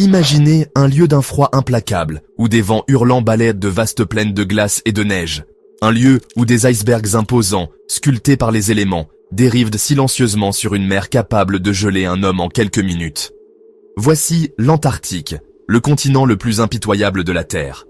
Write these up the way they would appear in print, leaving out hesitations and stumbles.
Imaginez un lieu d'un froid implacable, où des vents hurlants balayent de vastes plaines de glace et de neige. Un lieu où des icebergs imposants, sculptés par les éléments, dérivent silencieusement sur une mer capable de geler un homme en quelques minutes. Voici l'Antarctique, le continent le plus impitoyable de la Terre.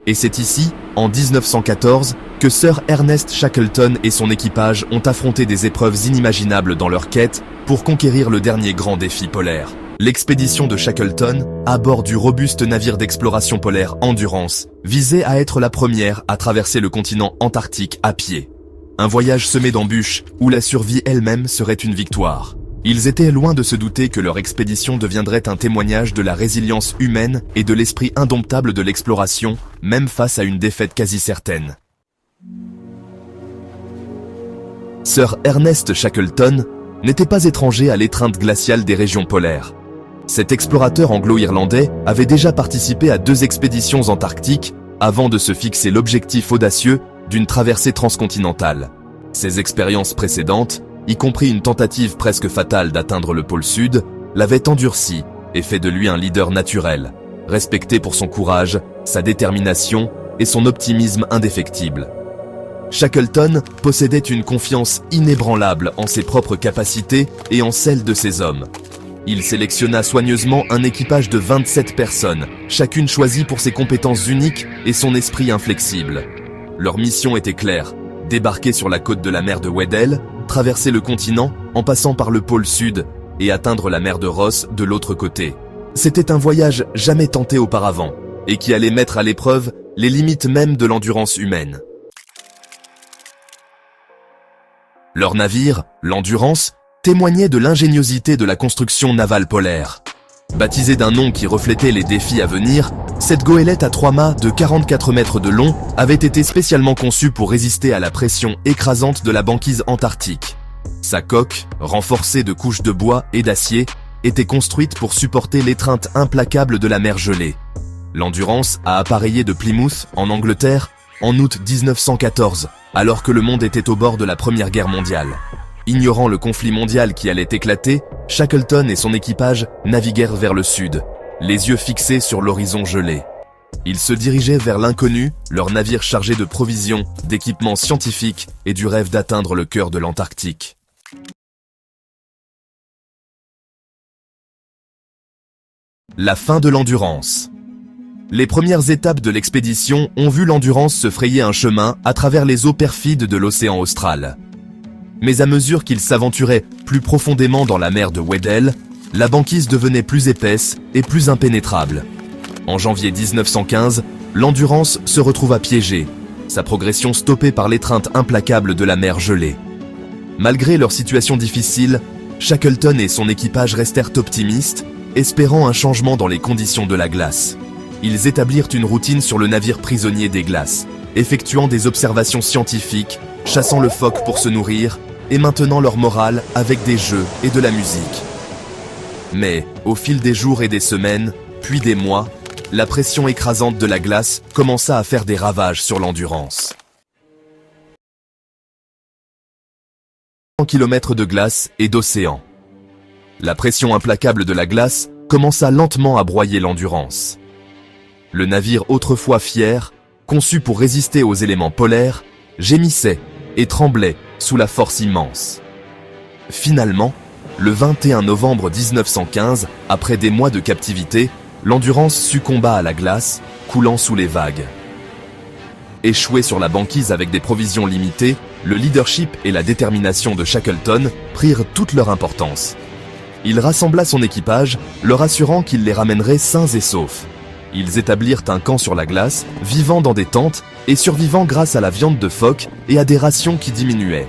Et c'est ici, en 1914, que Sir Ernest Shackleton et son équipage ont affronté des épreuves inimaginables dans leur quête pour conquérir le dernier grand défi polaire. L'expédition de Shackleton, à bord du robuste navire d'exploration polaire Endurance, visait à être la première à traverser le continent antarctique à pied. Un voyage semé d'embûches, où la survie elle-même serait une victoire. Ils étaient loin de se douter que leur expédition deviendrait un témoignage de la résilience humaine et de l'esprit indomptable de l'exploration, même face à une défaite quasi certaine. Sir Ernest Shackleton n'était pas étranger à l'étreinte glaciale des régions polaires. Cet explorateur anglo-irlandais avait déjà participé à 2 expéditions antarctiques avant de se fixer l'objectif audacieux d'une traversée transcontinentale. Ces expériences précédentes, y compris une tentative presque fatale d'atteindre le pôle Sud, l'avaient endurci et fait de lui un leader naturel, respecté pour son courage, sa détermination et son optimisme indéfectible. Shackleton possédait une confiance inébranlable en ses propres capacités et en celles de ses hommes. Il sélectionna soigneusement un équipage de 27 personnes, chacune choisie pour ses compétences uniques et son esprit inflexible. Leur mission était claire, débarquer sur la côte de la mer de Weddell, traverser le continent en passant par le pôle Sud et atteindre la mer de Ross de l'autre côté. C'était un voyage jamais tenté auparavant et qui allait mettre à l'épreuve les limites même de l'endurance humaine. Leur navire, l'Endurance, témoignait de l'ingéniosité de la construction navale polaire. Baptisée d'un nom qui reflétait les défis à venir, cette goélette à 3 mâts de 44 mètres de long avait été spécialement conçue pour résister à la pression écrasante de la banquise antarctique. Sa coque, renforcée de couches de bois et d'acier, était construite pour supporter l'étreinte implacable de la mer gelée. L'Endurance a appareillé de Plymouth, en Angleterre, en août 1914, alors que le monde était au bord de la Première Guerre mondiale. Ignorant le conflit mondial qui allait éclater, Shackleton et son équipage naviguèrent vers le sud, les yeux fixés sur l'horizon gelé. Ils se dirigeaient vers l'inconnu, leur navire chargé de provisions, d'équipements scientifiques et du rêve d'atteindre le cœur de l'Antarctique. La fin de l'Endurance. Les premières étapes de l'expédition ont vu l'Endurance se frayer un chemin à travers les eaux perfides de l'océan austral. Mais à mesure qu'ils s'aventuraient plus profondément dans la mer de Weddell, la banquise devenait plus épaisse et plus impénétrable. En janvier 1915, l'Endurance se retrouva piégée, sa progression stoppée par l'étreinte implacable de la mer gelée. Malgré leur situation difficile, Shackleton et son équipage restèrent optimistes, espérant un changement dans les conditions de la glace. Ils établirent une routine sur le navire prisonnier des glaces, effectuant des observations scientifiques, chassant le phoque pour se nourrir et maintenant leur morale avec des jeux et de la musique. Mais, au fil des jours et des semaines, puis des mois, la pression écrasante de la glace commença à faire des ravages sur l'Endurance. 100 km de glace et d'océan. La pression implacable de la glace commença lentement à broyer l'Endurance. Le navire autrefois fier, conçu pour résister aux éléments polaires, gémissait et tremblait sous la force immense. Finalement, le 21 novembre 1915, après des mois de captivité, l'Endurance succomba à la glace, coulant sous les vagues. Échoué sur la banquise avec des provisions limitées, le leadership et la détermination de Shackleton prirent toute leur importance. Il rassembla son équipage, leur assurant qu'il les ramènerait sains et saufs. Ils établirent un camp sur la glace, vivant dans des tentes et survivant grâce à la viande de phoque et à des rations qui diminuaient.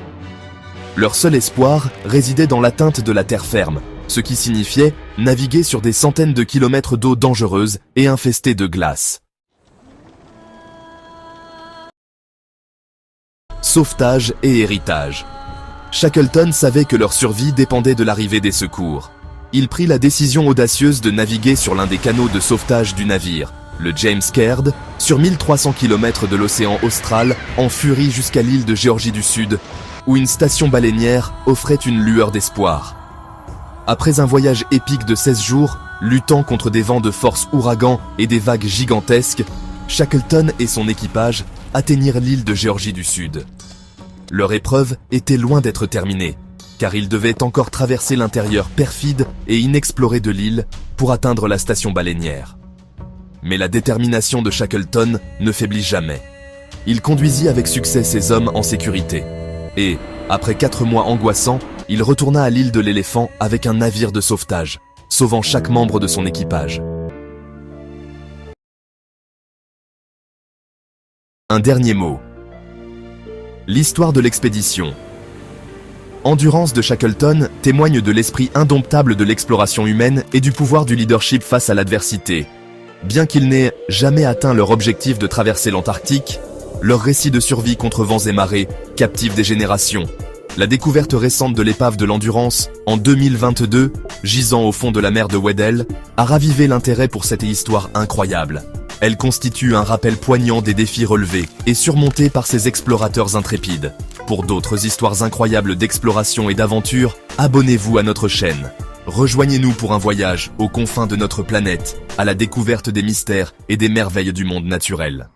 Leur seul espoir résidait dans l'atteinte de la terre ferme, ce qui signifiait naviguer sur des centaines de kilomètres d'eau dangereuse et infestée de glace. Sauvetage et héritage. Shackleton savait que leur survie dépendait de l'arrivée des secours. Il prit la décision audacieuse de naviguer sur l'un des canaux de sauvetage du navire, le James Caird, sur 1300 km de l'océan austral, en furie jusqu'à l'île de Géorgie du Sud, où une station baleinière offrait une lueur d'espoir. Après un voyage épique de 16 jours, Luttant contre des vents de force ouragan et des vagues gigantesques, Shackleton et son équipage atteignirent l'île de Géorgie du Sud. Leur épreuve était loin d'être terminée, car ils devaient encore traverser l'intérieur perfide et inexploré de l'île pour atteindre la station baleinière. Mais la détermination de Shackleton ne faiblit jamais. Il conduisit avec succès ses hommes en sécurité. Et, après 4 mois angoissants, il retourna à l'île de l'Éléphant avec un navire de sauvetage, sauvant chaque membre de son équipage. Un dernier mot. L'histoire de l'expédition. Endurance de Shackleton témoigne de l'esprit indomptable de l'exploration humaine et du pouvoir du leadership face à l'adversité. Bien qu'ils n'aient jamais atteint leur objectif de traverser l'Antarctique, leur récit de survie contre vents et marées captive des générations. La découverte récente de l'épave de l'Endurance, en 2022, gisant au fond de la mer de Weddell, a ravivé l'intérêt pour cette histoire incroyable. Elle constitue un rappel poignant des défis relevés et surmontés par ces explorateurs intrépides. Pour d'autres histoires incroyables d'exploration et d'aventure, abonnez-vous à notre chaîne. Rejoignez-nous pour un voyage aux confins de notre planète, à la découverte des mystères et des merveilles du monde naturel.